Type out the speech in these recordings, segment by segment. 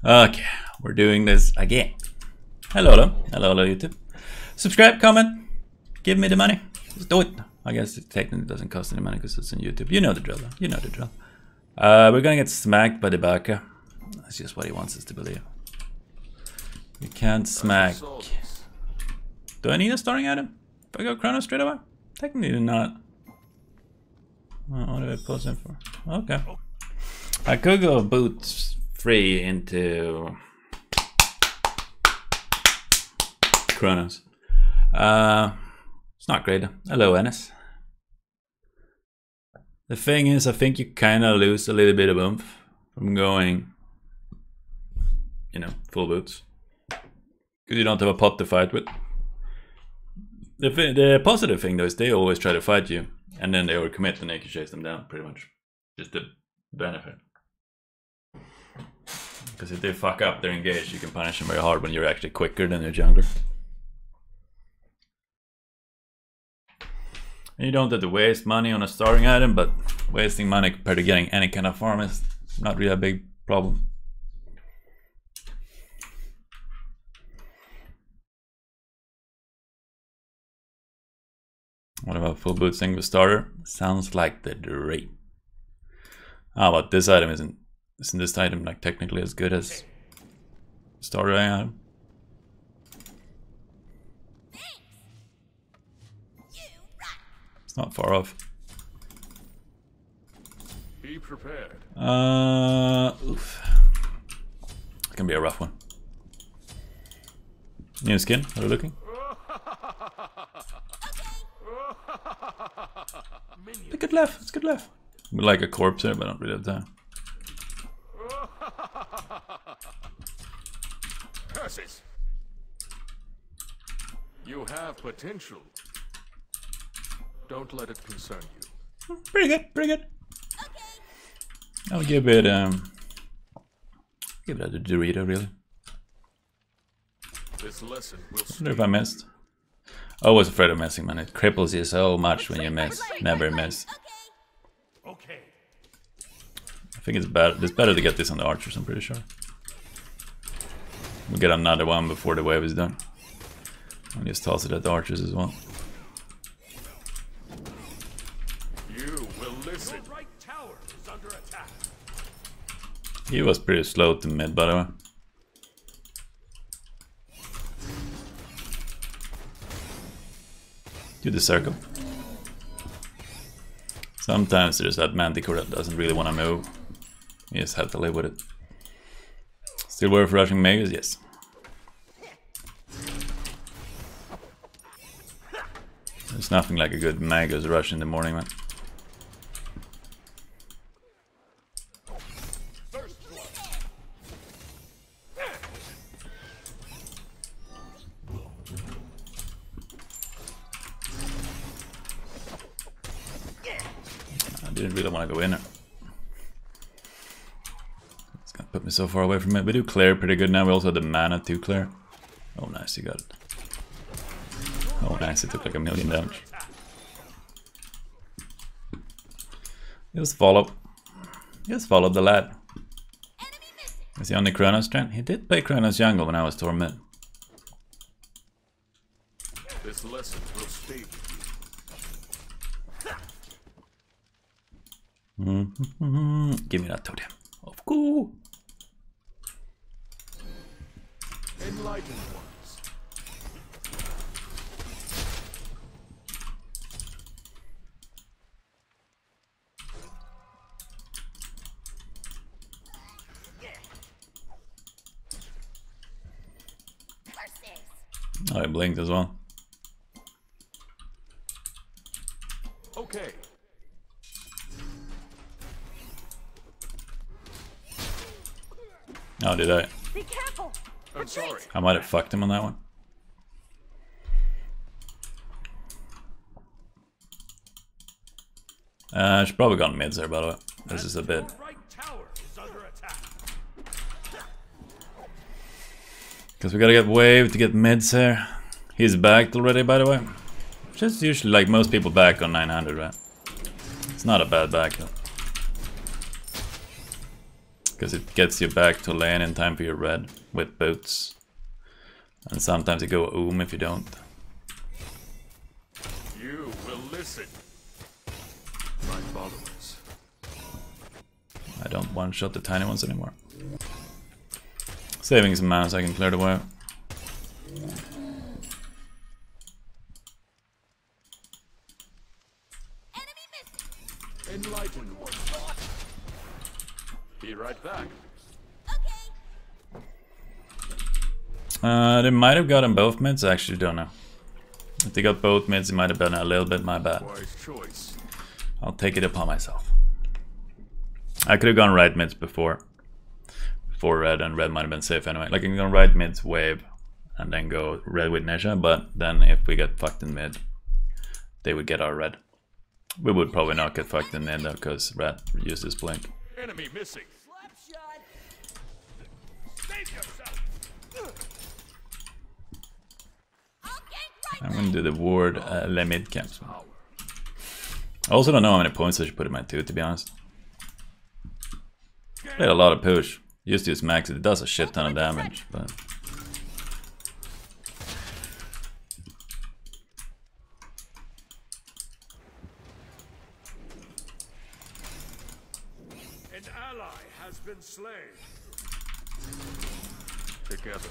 Okay, we're doing this again. Hello, YouTube. Subscribe, comment, give me the money. Just do it. I guess it technically doesn't cost any money because it's on YouTube. You know the drill, though. You know the drill. We're gonna get smacked by the baka. That's just what he wants us to believe. We can't smack. Do I need a starting item? Do I go Chrono straight away? Technically not. What do I pause in for? Okay. I could go boots free into Chronos. It's not great. Hello, Ennis. The thing is, I think you kind of lose a little bit of oomph from going, you know, full boots. Because you don't have a pot to fight with. The positive thing though is they always try to fight you. And then they overcommit and they can chase them down, pretty much. Just the benefit. Because if they fuck up, they're engaged, you can punish them very hard when you're actually quicker than your jungler. And you don't have to waste money on a starting item, but wasting money compared to getting any kind of farm is not really a big problem. What about full boot single starter? Sounds like the dream. Ah, but this item isn't this item like technically as good as starter item? It's not far off. Be prepared. Oof. It can be a rough one. New skin, are we looking? It's good left, it's good left. We like a corpse here, but I don't really have time. Curses. You have potential. Don't let it concern you. Pretty good, pretty good. I'll give it a Dorito, really. This lesson will I wonder if I missed. I was afraid of missing, man. It cripples you so much when you miss. Never miss. Okay. I think it's better. It's better to get this on the archers, I'm pretty sure. We'll get another one before the wave is done. I'll just toss it at the archers as well. You will listen. Your right tower is under attack. He was pretty slow to mid, by the way. Do the circle. Sometimes there's that manticore that doesn't really want to move. You just have to live with it. Still worth rushing Magus? Yes. There's nothing like a good Magus rush in the morning, man. I didn't really want to go in it. It's gonna put me so far away from it. We do clear pretty good now. We also have the mana to clear. Oh, nice, you got it. Oh, nice, it took like 1,000,000 damage. Just follow. Just follow the lad. Is he on the Kronos trend? He did play Kronos jungle when I was torment. This lesson will stay with you. Give me that totem. Of course. Enlightened ones. Oh, I blinked as well. Okay. Oh, did I? Be careful. I'm sorry. I might have fucked him on that one. I should probably gone mids there, by the way. This is a bit. Because we gotta get wave to get mids here. He's backed already, by the way. Just usually like most people back on 900, right? It's not a bad back though. Because it gets you back to lane in time for your red with boots. And sometimes you go if you don't. You will listen. My followers. I don't one-shot the tiny ones anymore. Saving some mana so I can clear the way. Enlightened one. Be right back. They might have gotten both mids, I actually don't know. If they got both mids, it might have been a little bit my bad. Wise choice. I'll take it upon myself. I could have gone right mids before red, and red might have been safe anyway. Like I can go right mids wave, and then go red with Nesha, but then if we get fucked in mid, they would get our red. We would probably not get fucked in mid though, because red uses blink. Enemy missing. Save yourself. I'm gonna do the ward le mid camps. I also don't know how many points I should put in my 2, to be honest. Played a lot of push. Used to use max, it does a shit ton of damage, but... An ally has been slain. Together.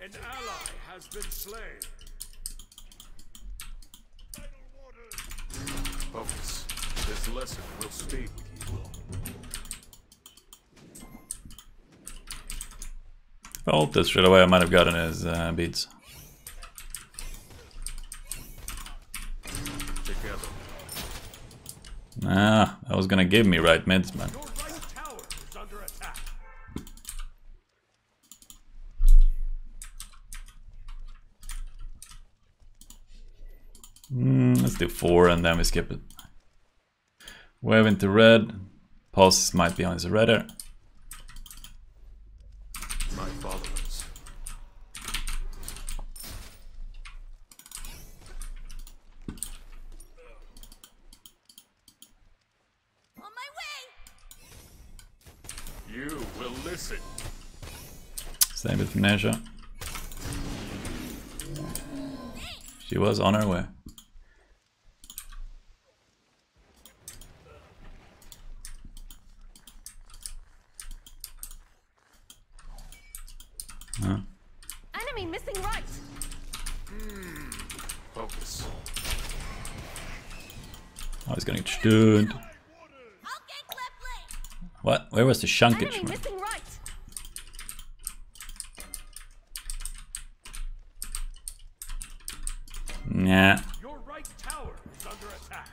An ally has been slain. Focus. This lesson will stay with you. If I ult this straight away, I might have gotten his beats. Together. Nah, that was gonna give me right mids, man. Your right tower is under attack. Let's do 4 and then we skip it. Wave into red. Pulse might be on his redder. My followers. On my way. You will listen. Same with Nesha. She was on her way. Huh? Enemy missing right. Focus. I was gonna get stunned. I'll gank left lane. What? Where was the shunkage, Enemy man? missing right. Nah. Your right tower is under attack.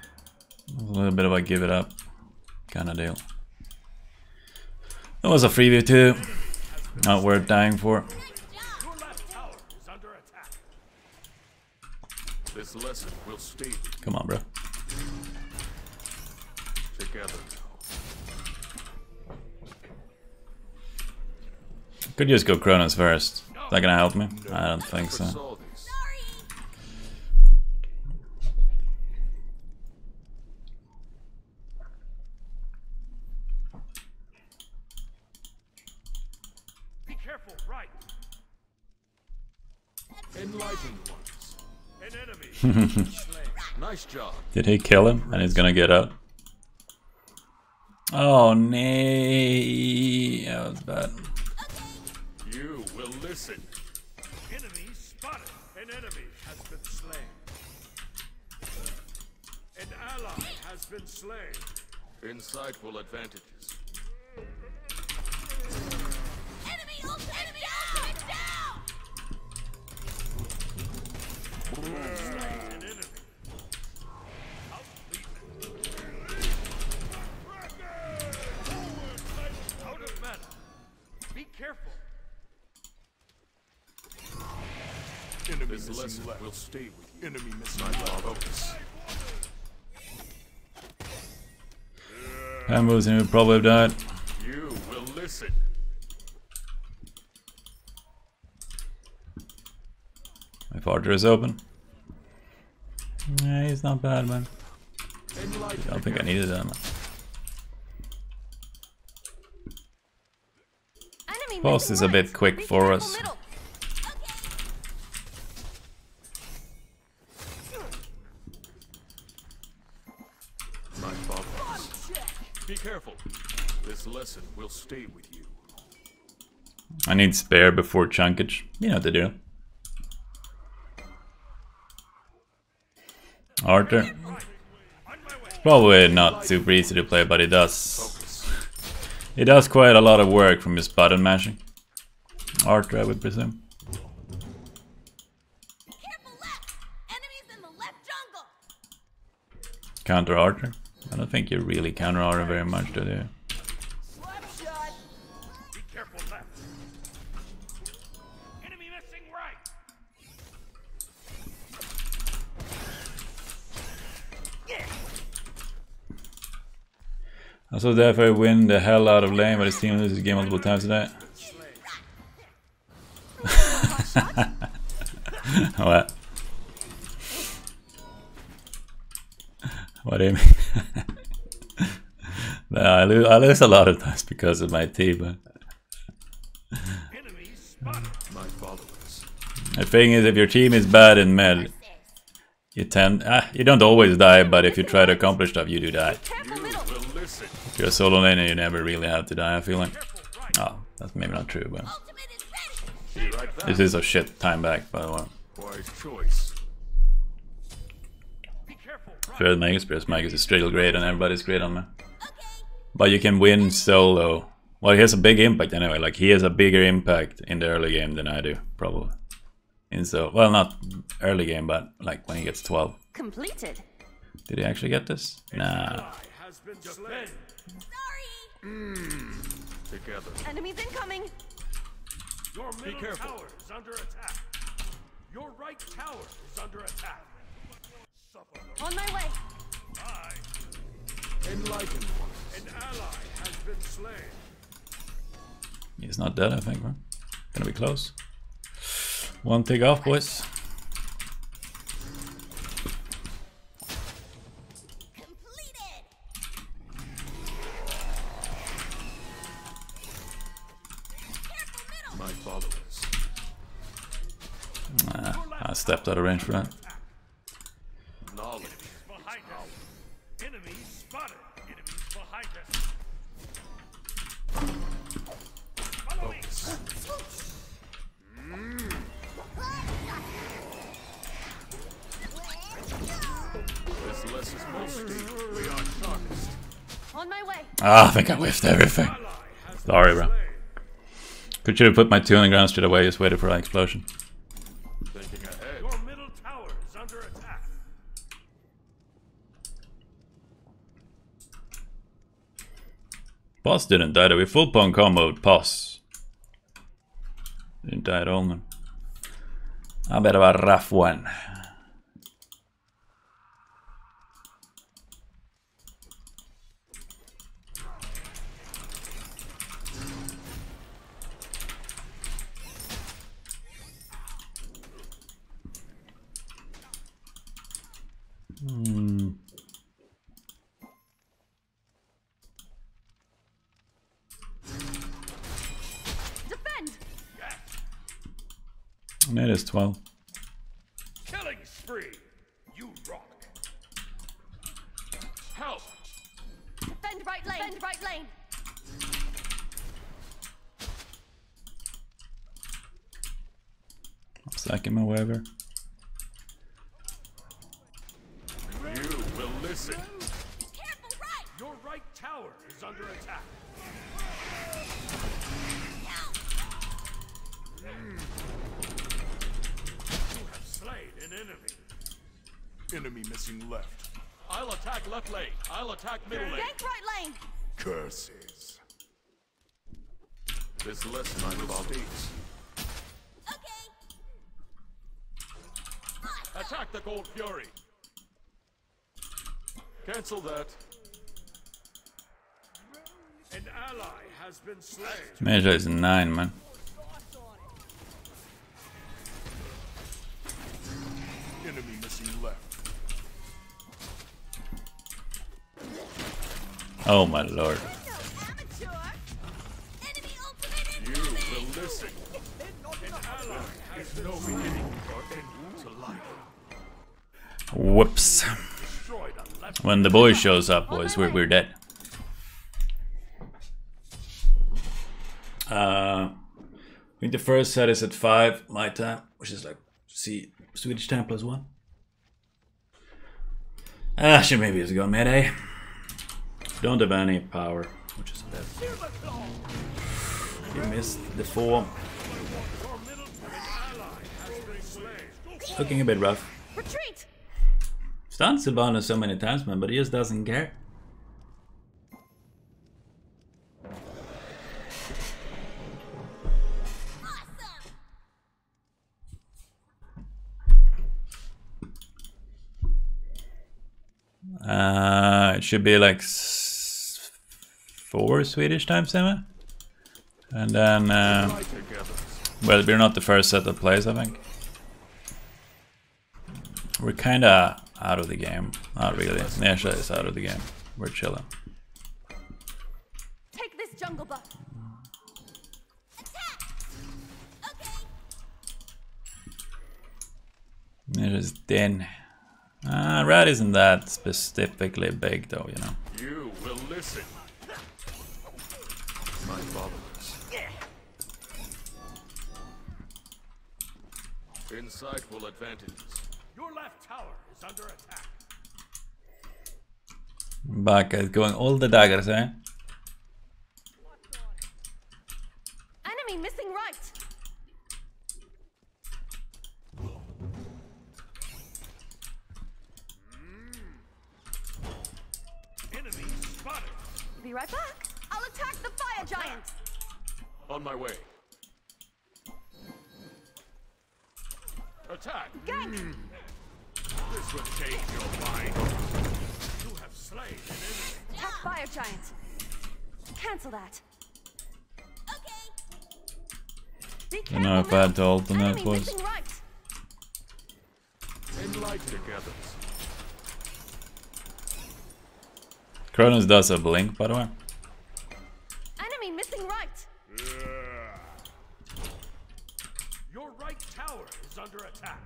A little bit of a give it up kind of deal. That was a freebie too. Not worth dying for. Your left tower is under attack. This lesson will stay with you. Come on, bro. Together. Could just go Kronos first. Is that gonna help me? I don't think so. Foresaw this. Sorry. Be careful, right. Enlightened ones. An enemy. Slain. Nice job. Did he kill him? And he's gonna get out. Oh, nee. That was bad. You will listen. Enemy spotted. An enemy has been slain. An ally has been slain. Insightful advantages. Enemy ultimate down. Slain an enemy. Out of mana. Be careful. Enemy this lesson will stay with you. Enemy missing focus. Ambos and he would probably have died. You will listen. My father is open. Yeah, he's not bad, man. Enlightened I don't think I needed that. Enemy Boss missing is a bit right. quick Be for careful us. middle. My followers. Be careful. This lesson will stay with you. I need spare before chunkage. You know the deal. Arthur. Probably not super easy to play, but it does quite a lot of work from his button mashing. Arthur, I would presume. Careful left. Enemies in the left jungle. Counter Arthur? I don't think you really counter Arthur very much, do you? Slap shot. Be careful left. Enemy missing right. I saw therefore win the hell out of lane, but his team loses the game multiple times today. What? What do you mean? No, I lose a lot of times because of my team. But Enemy spotted. My followers. the thing is, if your team is bad in mid, you don't always die, but if you try to accomplish stuff, you do die. Careful You middle. will listen. If you're a solo laner, you never really have to die, I feel like. Careful right. Oh, that's maybe not true, but Ultimate is ready. Be right back. this is a shit time back, by the way. Wise choice. Be careful right. Third Magus, because Magus is still great and everybody's great on me. Okay. But you can win solo. Well, he has a big impact anyway. Like, he has a bigger impact in the early game than I do, probably. Well, not early game, but like when he gets 12. Completed. Did he actually get this? Nah. Ally has been slain. Sorry. Together. Enemies incoming. Your middle tower is under attack. Your right tower is under attack. Suffer the On my way. eye. Enlightened one. An ally has been slain. He's not dead, I think, right? Gonna be close. One tick off, boys. Completed. Careful middle. My followers. I stepped out of range for that. Knowledge. Behind us. Enemies spotted. Enemies behind us. Follow me. This lesson's mostly we are sharpest. On my way. Ah, I think I whiffed everything. Ally has Sorry, been bro. slain. Should have put my 2 on the ground straight away, just waited for an explosion. Thinking ahead. Your middle tower is under attack. Boss didn't die though. We full pwn comboed Boss. Didn't die at all, man. A bit of a rough one. Defend. And it is 12. Killing spree. You rock. Help. Defend right lane. Defend right lane. I'm stacking my waiver. You will listen. Careful right. Your right tower is under attack. You have slain an enemy. Enemy missing left. I'll attack left lane. I'll attack middle lane. Gank right lane. Curses. This lesson I will states. Okay. Attack the Gold Fury. Cancel that. An ally has been slain. Measure is 9, man. Enemy missing left. Oh my lord. Amateur. Enemy ultimate You incoming. will listen. An ally has no beginning or end to life. Whoops. Destroyed a left. When the boy shows up, boys, we're dead. I think the first set is at 5 my time, which is like Swedish time +1. Actually, maybe it's gone mid-A. Don't have any power, which is bad. You missed the 4. Looking a bit rough. Retreat. Stuns Sylvanas so many times, man, but he just doesn't care. It should be like 4 Swedish time, Sema. And then, well, we're not the first set that plays, I think. We're kinda out of the game. Not really. Nesha is out of the game. We're chilling. Take this jungle buff. Attack. Okay. Nesha's dead. Rat isn't that specifically big though, you know. You will listen. My followers. Insightful advantages. Your left tower is under attack. Back at going all the daggers, eh? Enemy missing right. Enemy spotted. Be right back. I'll attack the fire giant. On my way. Attack. Gank. This will change your mind. You have slain an enemy. Attack fire giant. Cancel that. Okay. Be I don't know if I had to ult on that, Enemy boys. missing right. Enlighten together. Kronos does have blink, by the way. Enemy missing right. Your right tower is under attack.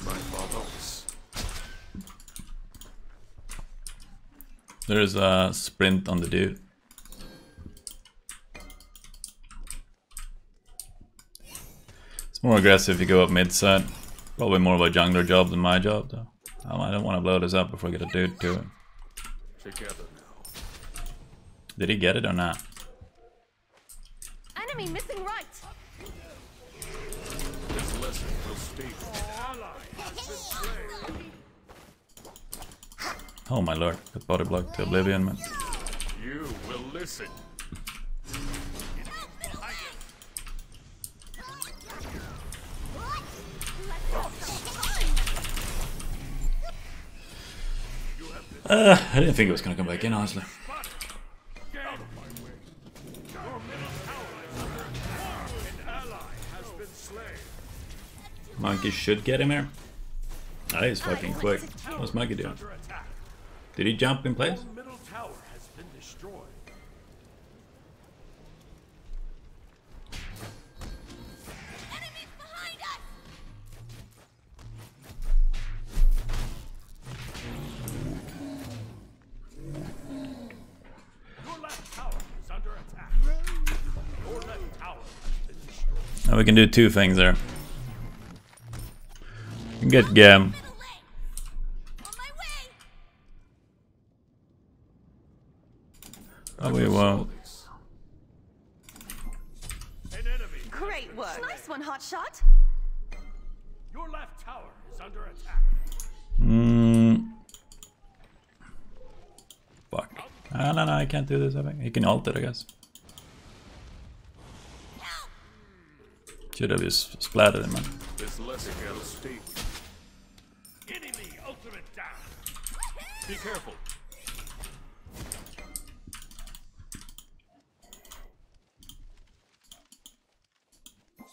My followers. There's a sprint on the dude. It's more aggressive if you go up mid side. Probably more of a jungler job than my job, though. I don't want to blow this up before I get a dude to it. Together now. Did he get it or not? Enemy missing right. This lesson will speak. Ally has been slain. Oh my lord, got body block to oblivion, man. You will listen. I didn't think it was gonna come back in, honestly. Get out of my way. Your middle tower is under attack. An ally has been slain. Monkey should get him here. That is fucking quick. What's Monkey doing? Under attack. Did he jump in place? Your middle tower has been destroyed. Enemies behind us. Your left tower is under attack. Your left tower has been destroyed. Now we can do two things there. We can get Gam. Middle lane. On my way. Oh, we won't. An enemy. Great work. Nice one, hotshot. Your left tower is under attack. Fuck. No, I can't do this, I think. He can ult it, I guess. Should have just splattered him, man. This lesson will speak. Enemy ultimate down. Be careful.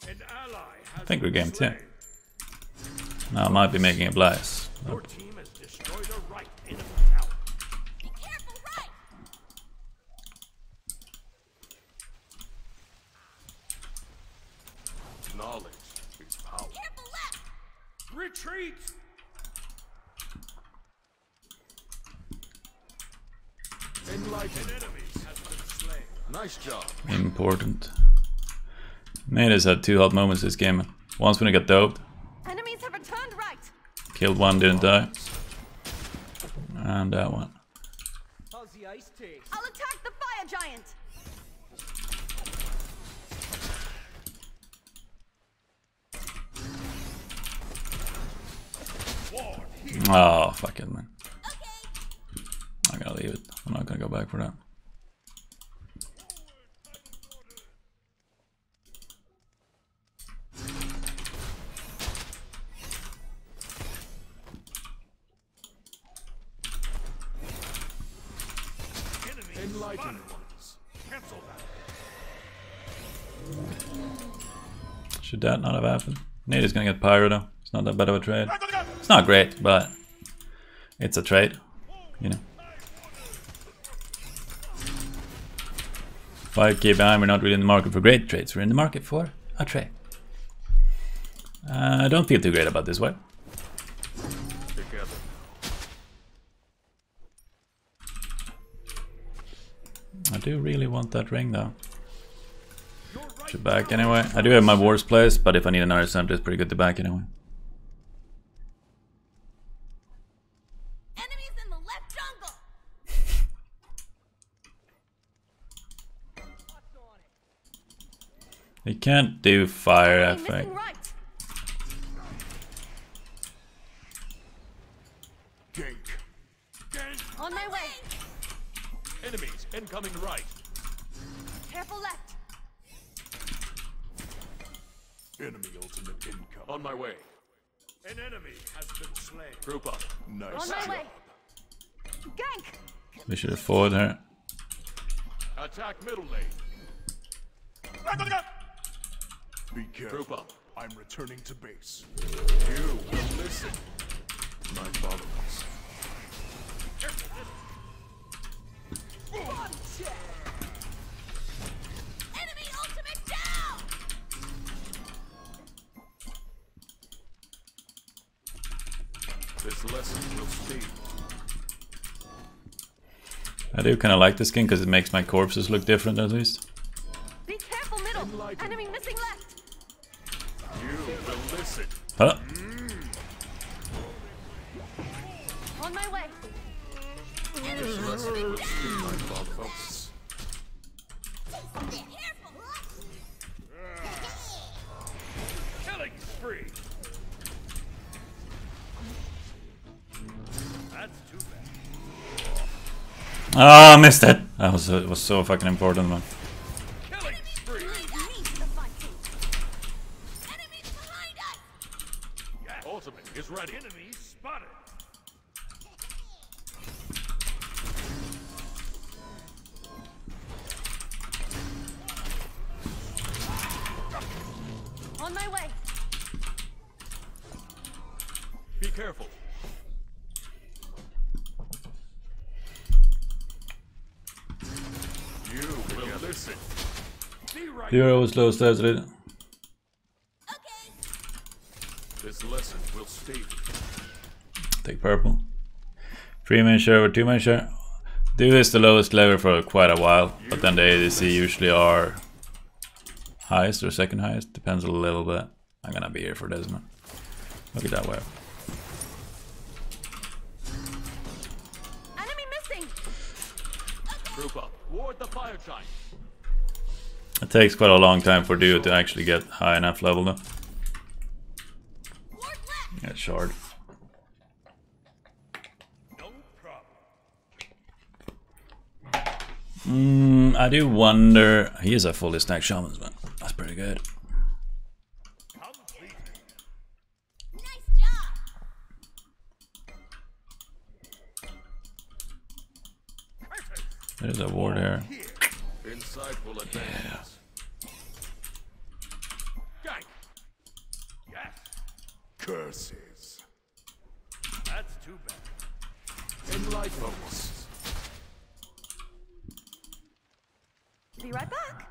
An ally has I think we're game 2. slain. Now I might be making a blast. Your team has destroyed Destroy the right enemy tower. Be careful, right! Knowledge is power. Careful, left! Retreat! Enlightened enemies has been slain. Nice job. Important. Madas had 2 hot moments this game. Once when he got doped. Enemies have returned right! Killed one, didn't die. And that one. How's the ice taste? I'll attack the fire giant! Oh, fuck it, man. Okay! I'm gonna leave it. I'm not gonna go back for that. Enlightened ones. Cancel that. Should that not have happened? Nate is gonna get Pyro though. It's not that bad of a trade. It's not great, but it's a trade, you know. 5k behind, we're not really in the market for great trades. We're in the market for a trade. I don't feel too great about this way. Together. I do really want that ring though. Your right Should back anyway. I do have my wars placed, but if I need another center, it's pretty good to back anyway. Enemies in the left jungle! You can't do fire Enemy effect. missing right! gank. Gank. On my way! Enemies incoming right. Careful, left! Enemy ultimate income. On my way. An enemy has been slain. Group up. Nice On my job. way! Gank! We should have forward her. Attack middle lane. Be careful. Group up. I'm returning to base. You will listen. My followers. Enemy ultimate down! This lesson will stay. I do kind of like this skin because it makes my corpses look different at least. Be careful, middle! Enemy missing left! You will listen. Huh? On my way! This lesson will stay, my followers. Careful! Killing spree. That's too bad. Ah, I missed it. That was it was so fucking important, man. Killing spree. Lead me to the fight! Enemies behind us! Yes. Ultimate is ready. Enemy spotted. On my way! Be careful. You will listen. Be right. Hero was low stats, did it? Okay! This lesson will stay. Take purple. 3-man share or 2-man share. Do is the lowest level for quite a while, but then the ADC usually are highest or second highest. Depends a little bit. I'm gonna be here for this, man. Look at that web. Enemy missing! Group up. Ward the fire giant. It takes quite a long time for Duo to actually get high enough level though. Ward left! Get shard. No problem. I do wonder. He is a fully stacked shamansman. That's pretty good. Complete. Nice job! There's a ward here. Insightful advance. Gank. Yes. Curses. That's too bad. Focus. Be right back.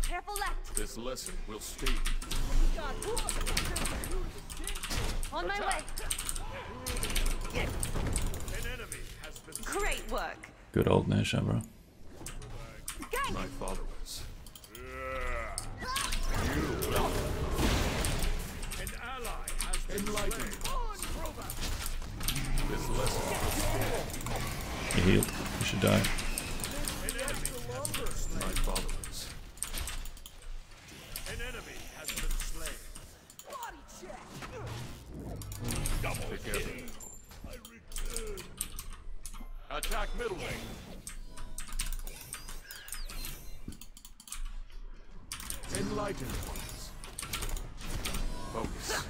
Careful left. This lesson will stay. On my way. An enemy has been Great work. Good old Nisha, bro. Gang. my followers. An ally has been enlightened. This lesson. You healed. You should die. An enemy has been slain. My followers. An enemy has been slain. Body check. Double together. I return. Attack middle lane. Enlightened ones. Focus.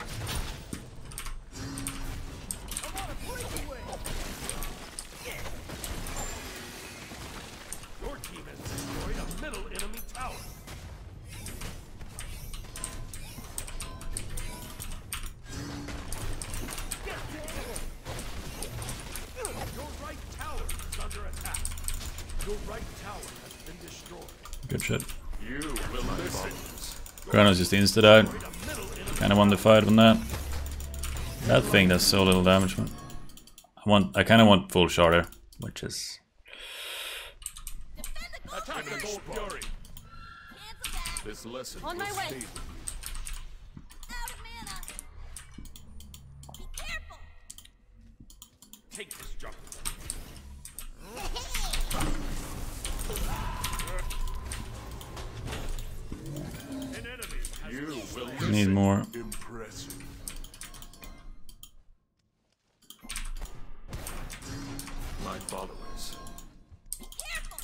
I'm on a breakaway. Your team has destroyed a middle enemy tower. Your right tower is under attack. Your right tower has been destroyed. Good shit. You will listen. Chronos just insta died. Kinda won the fight on that. That thing does so little damage, man. I kinda want full charter, which is Attack the Gold Fury. Cancel that. This lesson On will my way. stay. Out of mana. Be careful. Take this jump. An enemy has you will need more. Impressive. My followers. Be careful.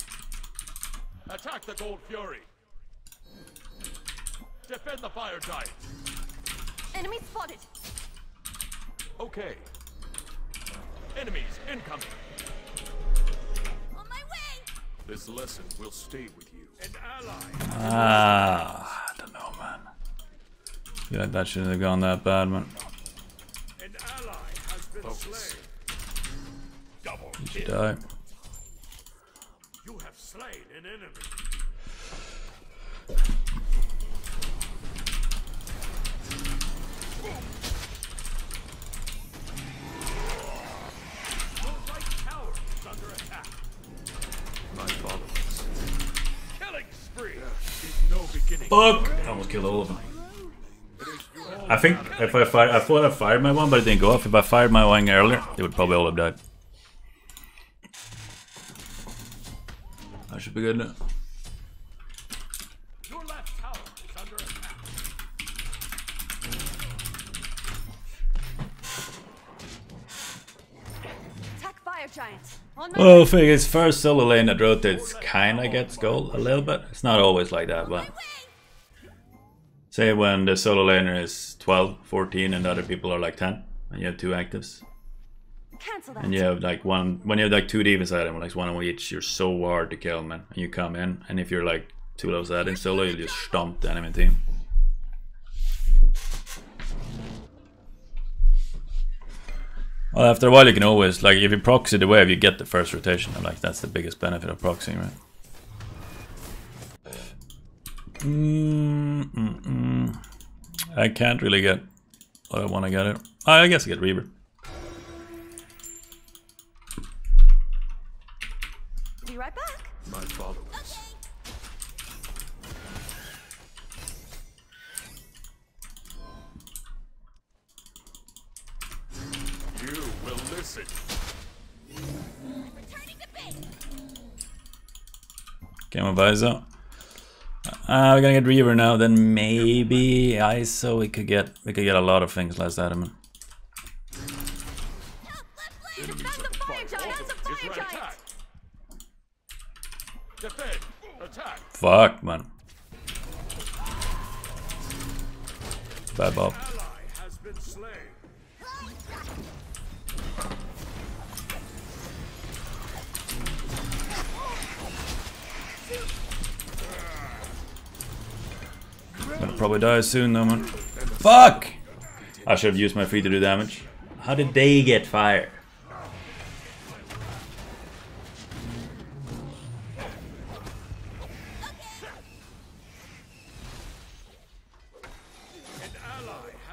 Attack the Gold Fury. Defend the Fire Giant. Enemy spotted. Okay. Enemies incoming. On my way. This lesson will stay with you. An ally. I don't know, man. Feel like that shouldn't have gone that bad, man. An ally has been slain. Double You should kill. die. You have slain an enemy. Your right tower is under attack. My followers. Killing spree is no beginning. Fuck! I almost killed all of them. I think if I thought I fired my one, but it didn't go off. If I fired my one earlier, they would probably all have died. I should be good now. Your left tower is under attack. Attack fire giant. On my Well, thing is, first solo lane that rotates kinda gets gold a little bit. It's not always like that, but way. say when the solo laner is 12, 14 and the other people are like 10 and you have two actives. Cancel that. And you have like one, when you have like two defense items, like one on each, you're so hard to kill, man. And you come in, and if you're like two of those in solo, you'll just stomp the enemy team. Well, after a while you can always, like, if you proxy the wave, you get the first rotation. And like, that's the biggest benefit of proxying, right? I can't really get what I want to get it. I guess I get Reaver. Be right back. My followers. You will listen. Returning to base. Game of ISO. We're gonna get Reaver now, then maybe ISO. We could get a lot of things last adamant. Help left lane. Defend the fire giant. Defend the Is fire right giant. attack. Defend. Attack. Fuck, man. Bad Bob. Ally has been slain. Gonna probably die soon though, man. Fuck! I should have used my free to do damage. How did they get fire?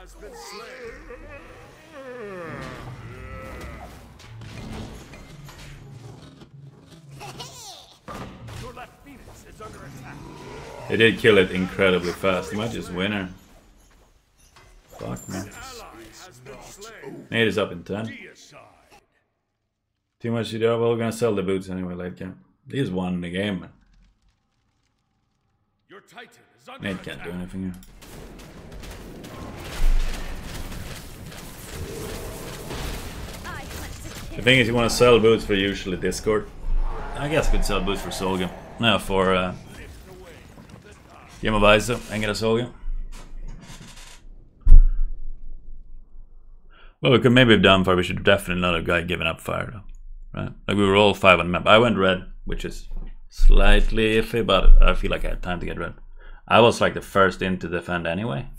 has been slain. Your left Phoenix is under attack. They did kill it incredibly fast. They might just win her. Fuck man. Nate is up in 10. Too much to do. Well, we're gonna sell the boots anyway, late game. He's won the game, man. Your Titan is under Nate can't do anything here. The thing is, you want to sell boots for usually Discord. I guess I could sell boots for Soul Game. No, for Game of Iso and get a Soul Game. Well, we could maybe have done fire. We should definitely not have guy giving up fire though. Right? Like we were all 5 on the map. I went red, which is slightly iffy, but I feel like I had time to get red. I was like the first in to defend anyway.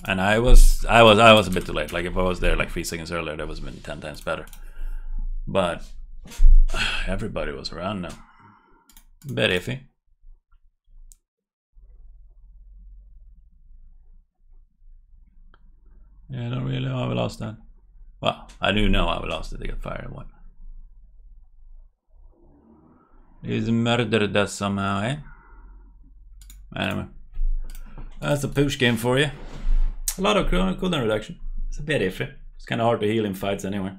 And I was a bit too late. Like if I was there like 3 seconds earlier, that would have been 10 times better. But everybody was around now. Bit iffy. Yeah, I don't really know how we lost that. Well, I do know how we lost it. They got fired and what. He's murdered us somehow, eh? Anyway. That's a push game for you. A lot of cooldown reduction. It's a bit iffy. It's kind of hard to heal in fights anyway.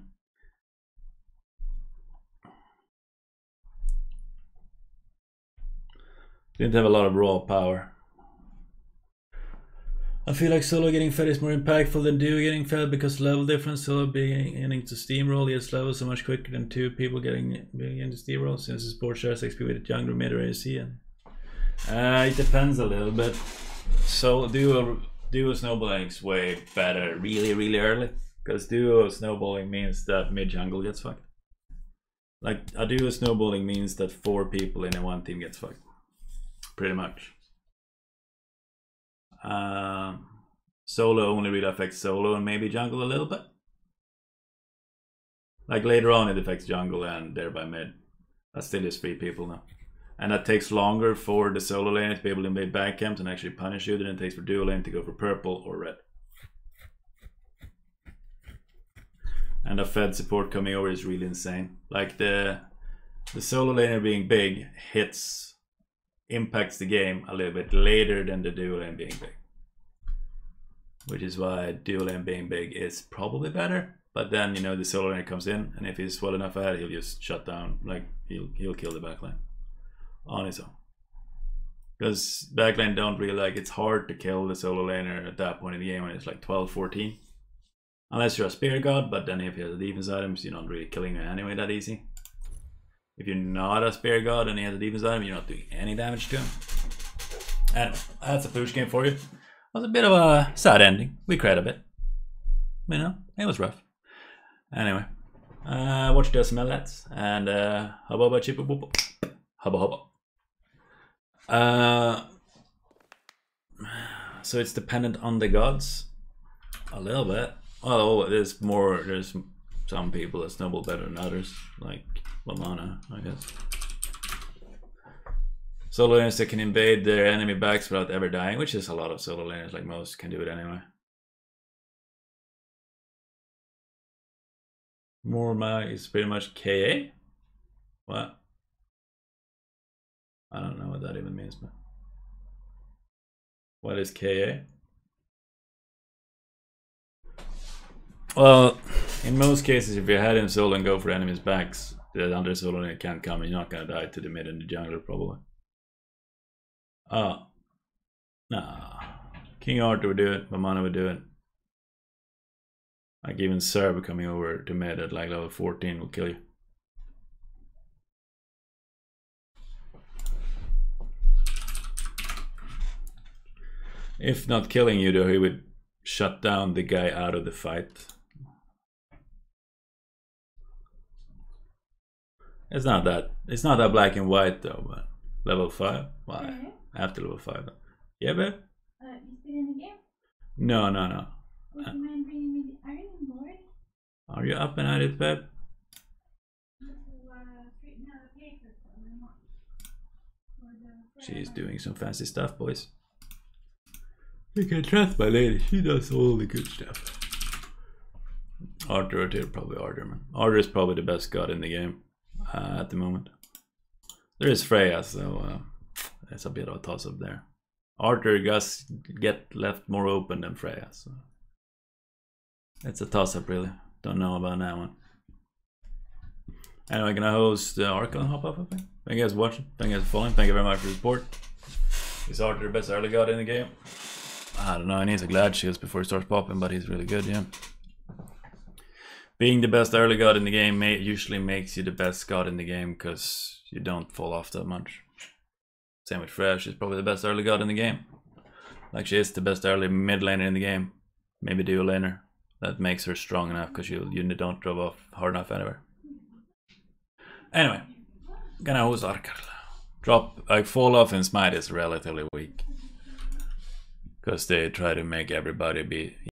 Didn't have a lot of raw power. I feel like solo getting fed is more impactful than duo getting fed because level difference. Solo beginning to steamroll gets level so much quicker than 2 people getting into steamroll since the sport shares XP with younger mid or AC. And it depends a little bit. So duo snowballing is way better really early because duo snowballing means that mid jungle gets fucked. Like a duo snowballing means that 4 people in a 1 team gets fucked. Pretty much. Solo only really affects solo and maybe jungle a little bit. Like later on it affects jungle and thereby mid. That still is 3 people now. And that takes longer for the solo lane to be able to invade back camps and actually punish you than it takes for duo lane to go for purple or red. And the Fed support coming over is really insane. Like the solo laner being big impacts the game a little bit later than the duo lane being big. Which is why duo lane being big is probably better. But then, you know, the solo laner comes in and if he's well enough ahead, he'll just shut down, like he'll kill the backline on his own. Because backline don't really like, it's hard to kill the solo laner at that point in the game when it's like 12-14. Unless you're a spear god, but then if he has the defense items, you're not really killing him anyway that easy. If you're not a spear god and he has a defense item, you're not doing any damage to him. Anyway, that's a push game for you. It was a bit of a sad ending. We cried a bit. You know, it was rough. Anyway, watch the SML lads and hubba hubba chippa boop. Hubba hubba. So it's dependent on the gods a little bit. Well, there's some people that snowball better than others, like Lamana, I guess. Solo laners that can invade their enemy backs without ever dying, which is a lot of solo laners, like most can do it anyway. Morma is pretty much KA? What? I don't know what that even means, but what is KA? Well, in most cases, if you head in solo and go for enemies' backs, the under solo laner can't come and you're not gonna die to the mid and the jungler probably. Oh. Nah. King Arthur would do it, Mamana would do it. Like even Serb coming over to mid at like level 14 will kill you. If not killing you though, he would shut down the guy out of the fight. It's not that black and white though, but level 5? Why? After level 5. Yeah, babe? You still in the game? No. Would you mind bringing me the iron board? Are you up and at it, babe? To straighten out a paper for my mom. For the She's doing some fancy stuff, boys. You can trust my lady. She does all the good stuff. Arthur, probably Arthur, man. Arthur is probably the best god in the game at the moment. There is Freya, so it's a bit of a toss-up there. Arthur does get left more open than Freya, so it's a toss-up, really. Don't know about that one. Anyway, can I host Archon hop up? Thank you guys for watching. Thank you guys for following. Thank you very much for the support. Is Arthur the best early god in the game? I don't know. He needs a glad shields before he starts popping, but he's really good, yeah. Being the best early god in the game usually makes you the best god in the game because you don't fall off that much. Same with Freya, she's probably the best early god in the game. Like she is the best early mid laner in the game. Maybe dual laner. That makes her strong enough because you don't drop off hard enough anywhere. Anyway, gonna host Archer. Like fall off in Smite is relatively weak. Because they try to make everybody be